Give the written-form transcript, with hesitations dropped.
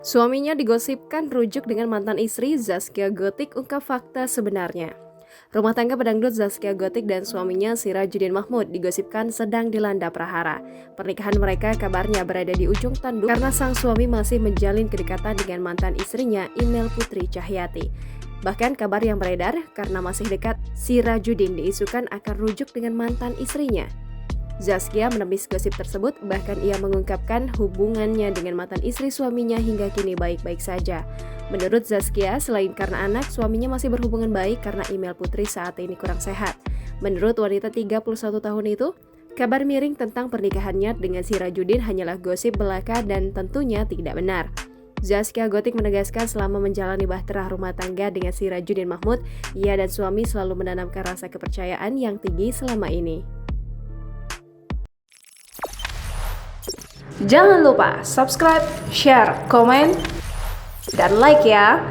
Suaminya digosipkan rujuk dengan mantan istri, Zaskia Gotik ungkap fakta sebenarnya. Rumah tangga pedangdut Zaskia Gotik dan suaminya Sirajuddin Mahmud digosipkan sedang dilanda prahara. Pernikahan mereka kabarnya berada di ujung tanduk karena sang suami masih menjalin kedekatan dengan mantan istrinya Imel Putri Cahyati. Bahkan kabar yang beredar karena masih dekat, Sirajuddin diisukan akan rujuk dengan mantan istrinya. Zaskia menepis gosip tersebut, bahkan ia mengungkapkan hubungannya dengan mantan istri suaminya hingga kini baik-baik saja. Menurut Zaskia, selain karena anak, suaminya masih berhubungan baik karena Imel Putri saat ini kurang sehat. Menurut wanita 31 tahun itu, kabar miring tentang pernikahannya dengan Sirajuddin hanyalah gosip belaka dan tentunya tidak benar. Zaskia Gotik menegaskan selama menjalani bahtera rumah tangga dengan Sirajuddin Mahmud, ia dan suami selalu menanamkan rasa kepercayaan yang tinggi selama ini. Jangan lupa subscribe, share, komen, dan like ya!